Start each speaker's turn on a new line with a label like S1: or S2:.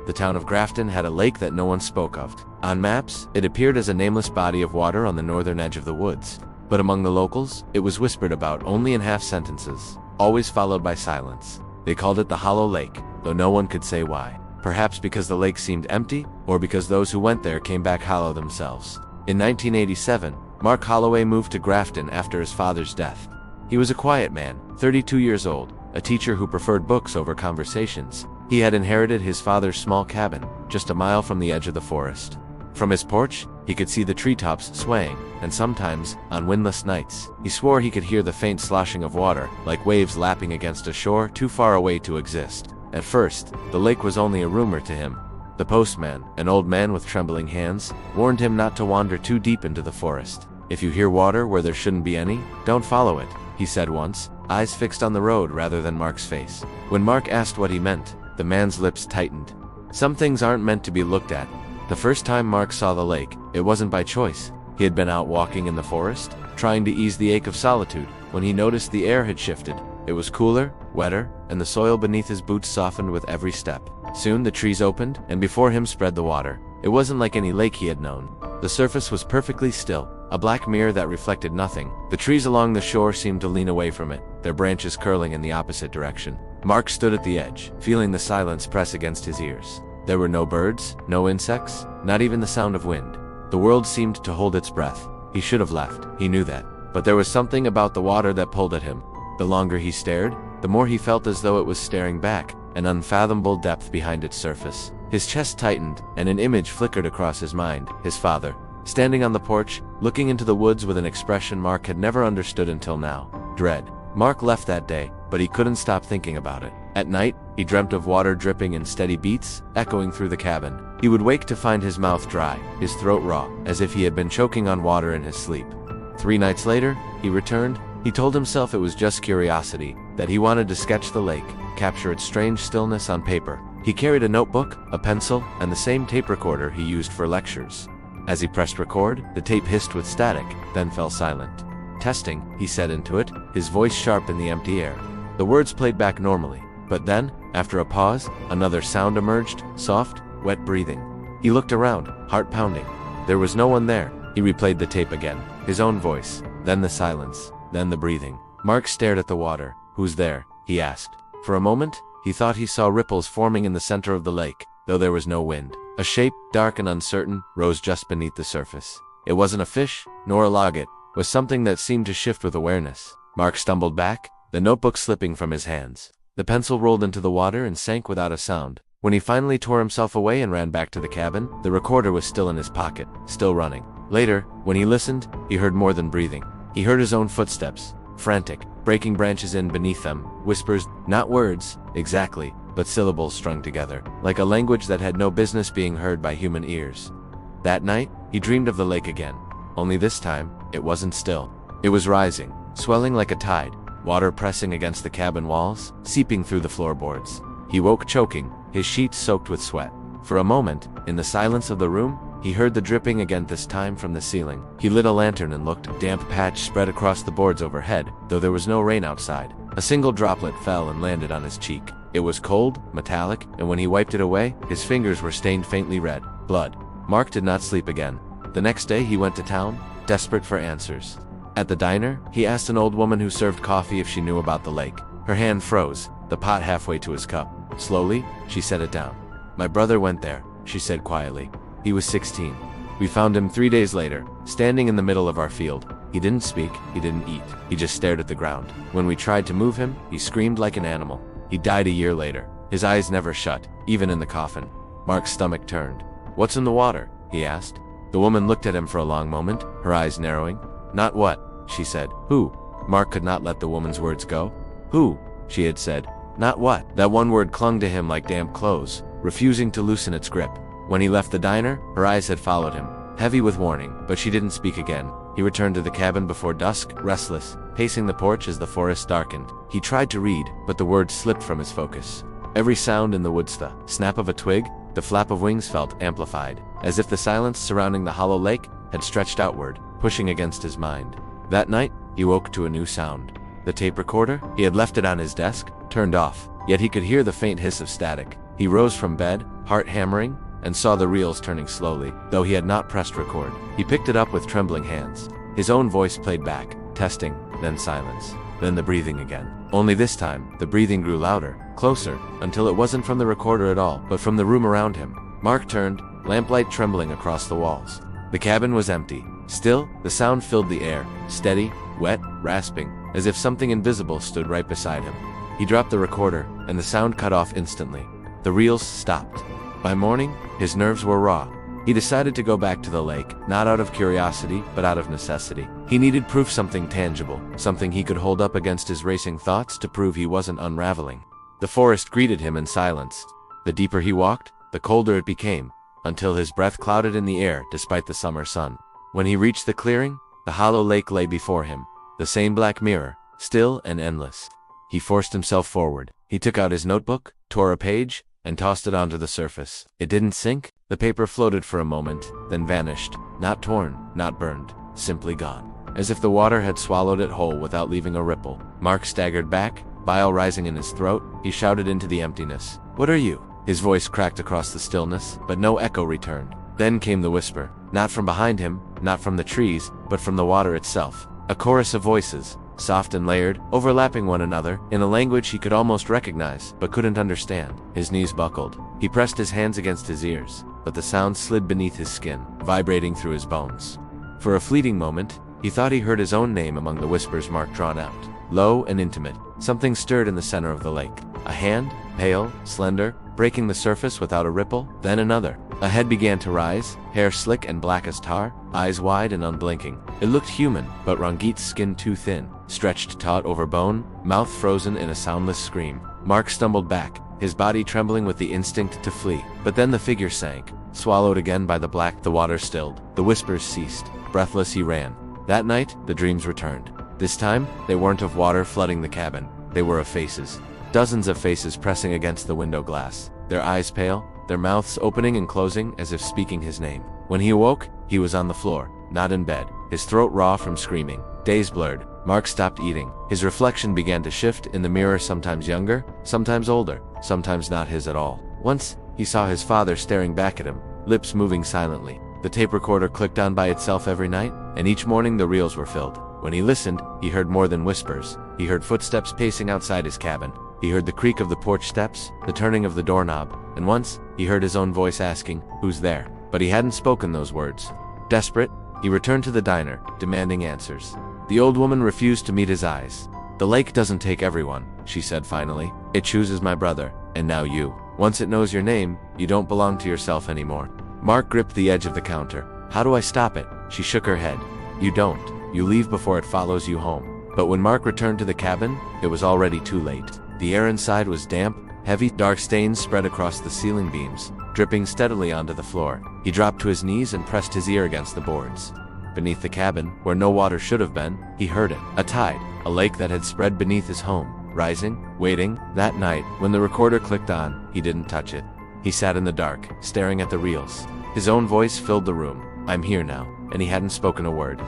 S1: the town of Grafton had a lake that no one spoke of. On maps, it appeared as a nameless body of water on the northern edge of the woods. But among the locals, it was whispered about only in half sentences, always followed by silence. They called it the Hollow Lake, though no one could say why. Perhaps because the lake seemed empty, or because those who went there came back hollow themselves. In 1987, Mark Holloway moved to Grafton after his father's death. He was a quiet man, 32 years old, a teacher who preferred books over conversations. He had inherited his father's small cabin, just a mile from the edge of the forest. From his porch, he could see the treetops swaying, and sometimes, on windless nights, he swore he could hear the faint sloshing of water, like waves lapping against a shore too far away to exist. At first, the lake was only a rumor to him. The postman, an old man with trembling hands, warned him not to wander too deep into the forest. "If you hear water where there shouldn't be any, don't follow it," he said once, eyes fixed on the road rather than Mark's face. When Mark asked what he meant, the man's lips tightened. Some things aren't meant to be looked at. The first time Mark saw the lake, it wasn't by choice. He had been out walking in the forest, trying to ease the ache of solitude, when he noticed the air had shifted. It was cooler, wetter, and the soil beneath his boots softened with every step. Soon the trees opened, and before him spread the water. It wasn't like any lake he had known. The surface was perfectly still, a black mirror that reflected nothing. The trees along the shore seemed to lean away from it, their branches curling in the opposite direction. Mark stood at the edge, feeling the silence press against his ears. There were no birds, no insects, not even the sound of wind. The world seemed to hold its breath. He should have left, he knew that. But there was something about the water that pulled at him. The longer he stared, the more he felt as though it was staring back, an unfathomable depth behind its surface. His chest tightened, and an image flickered across his mind, his father, standing on the porch, looking into the woods with an expression Mark had never understood until now. Dread. Mark left that day, but he couldn't stop thinking about it. At night, he dreamt of water dripping in steady beats, echoing through the cabin. He would wake to find his mouth dry, his throat raw, as if he had been choking on water in his sleep. 3 nights later, he returned. He told himself it was just curiosity, that he wanted to sketch the lake, capture its strange stillness on paper. He carried a notebook, a pencil, and the same tape recorder he used for lectures. As he pressed record, the tape hissed with static, then fell silent. "Testing," he said into it, his voice sharp in the empty air. The words played back normally, but then, after a pause, another sound emerged, soft, wet breathing. He looked around, heart pounding. There was no one there. He replayed the tape again, his own voice, then the silence, then the breathing. Mark stared at the water. "Who's there?" he asked. For a moment, he thought he saw ripples forming in the center of the lake, though there was no wind. A shape, dark and uncertain, rose just beneath the surface. It wasn't a fish, nor a log, it was something that seemed to shift with awareness. Mark stumbled back, the notebook slipping from his hands. The pencil rolled into the water and sank without a sound. When he finally tore himself away and ran back to the cabin, the recorder was still in his pocket, still running. Later, when he listened, he heard more than breathing. He heard his own footsteps, frantic, breaking branches in beneath them, whispers, not words, exactly, but syllables strung together, like a language that had no business being heard by human ears. That night, he dreamed of the lake again. Only this time, it wasn't still. It was rising, swelling like a tide, water pressing against the cabin walls, seeping through the floorboards. He woke choking, his sheets soaked with sweat. For a moment, in the silence of the room, he heard the dripping again, this time from the ceiling. He lit a lantern and looked. A damp patch spread across the boards overhead, though there was no rain outside. A single droplet fell and landed on his cheek. It was cold, metallic, and when he wiped it away, his fingers were stained faintly red. Blood. Mark did not sleep again. The next day he went to town, desperate for answers. At the diner, he asked an old woman who served coffee if she knew about the lake. Her hand froze, the pot halfway to his cup. Slowly, she set it down. "My brother went there," she said quietly. "He was 16. We found him 3 days later, standing in the middle of our field. He didn't speak, he didn't eat, he just stared at the ground. When we tried to move him, he screamed like an animal. He died a year later. His eyes never shut, even in the coffin." Mark's stomach turned. "What's in the water?" he asked. The woman looked at him for a long moment, her eyes narrowing. "Not what?" she said. "Who?" Mark could not let the woman's words go. "Who?" she had said. "Not what?" That one word clung to him like damp clothes, refusing to loosen its grip. When he left the diner, her eyes had followed him, heavy with warning, but she didn't speak again. He returned to the cabin before dusk, restless, pacing the porch as the forest darkened. He tried to read, but the words slipped from his focus. Every sound in the woods, the snap of a twig, the flap of wings, felt amplified, as if the silence surrounding the hollow lake had stretched outward, pushing against his mind. That night, he woke to a new sound. The tape recorder, he had left it on his desk, turned off, yet he could hear the faint hiss of static. He rose from bed, heart hammering, and saw the reels turning slowly, though he had not pressed record. He picked it up with trembling hands. His own voice played back, testing, then silence, then the breathing again. Only this time, the breathing grew louder, closer, until it wasn't from the recorder at all, but from the room around him. Mark turned, lamplight trembling across the walls. The cabin was empty. Still, the sound filled the air, steady, wet, rasping, as if something invisible stood right beside him. He dropped the recorder, and the sound cut off instantly. The reels stopped. By morning, his nerves were raw. He decided to go back to the lake, not out of curiosity, but out of necessity. He needed proof, something tangible, something he could hold up against his racing thoughts to prove he wasn't unraveling. The forest greeted him in silence. The deeper he walked, the colder it became, until his breath clouded in the air despite the summer sun. When he reached the clearing, the hollow lake lay before him, the same black mirror, still and endless. He forced himself forward. He took out his notebook, tore a page, and tossed it onto the surface. It didn't sink. The paper floated for a moment, then vanished, not torn, not burned, simply gone. As if the water had swallowed it whole without leaving a ripple. Mark staggered back, bile rising in his throat. He shouted into the emptiness. "What are you?" His voice cracked across the stillness, but no echo returned. Then came the whisper, not from behind him, not from the trees, but from the water itself. A chorus of voices, soft and layered, overlapping one another, in a language he could almost recognize, but couldn't understand. His knees buckled. He pressed his hands against his ears, but the sound slid beneath his skin, vibrating through his bones. For a fleeting moment, he thought he heard his own name among the whispers Mark drawn out. Low and intimate, something stirred in the center of the lake. A hand, pale, slender, breaking the surface without a ripple, then another. A head began to rise, hair slick and black as tar, eyes wide and unblinking. It looked human, but Rangeet's skin too thin, stretched taut over bone, mouth frozen in a soundless scream. Mark stumbled back, his body trembling with the instinct to flee. But then the figure sank, swallowed again by the black. The water stilled. The whispers ceased. Breathless he ran. That night, the dreams returned. This time, they weren't of water flooding the cabin. They were of faces. Dozens of faces pressing against the window glass, their eyes pale, their mouths opening and closing as if speaking his name. When he awoke, he was on the floor, not in bed, his throat raw from screaming. Days blurred. Mark stopped eating. His reflection began to shift in the mirror, sometimes younger, sometimes older, sometimes not his at all. Once, he saw his father staring back at him, lips moving silently. The tape recorder clicked on by itself every night, and each morning the reels were filled. When he listened, he heard more than whispers. He heard footsteps pacing outside his cabin. He heard the creak of the porch steps, the turning of the doorknob, and once, he heard his own voice asking, "Who's there?" But he hadn't spoken those words. Desperate, he returned to the diner, demanding answers. The old woman refused to meet his eyes. "The lake doesn't take everyone," she said finally. "It chooses my brother, and now you. Once it knows your name, you don't belong to yourself anymore." Mark gripped the edge of the counter. "How do I stop it?" She shook her head. "You don't. You leave before it follows you home." But when Mark returned to the cabin, it was already too late. The air inside was damp, heavy, dark stains spread across the ceiling beams, dripping steadily onto the floor. He dropped to his knees and pressed his ear against the boards. Beneath the cabin, where no water should have been, he heard it. A tide, a lake that had spread beneath his home, rising, waiting. That night, when the recorder clicked on, he didn't touch it. He sat in the dark, staring at the reels. His own voice filled the room. "I'm here now," and he hadn't spoken a word.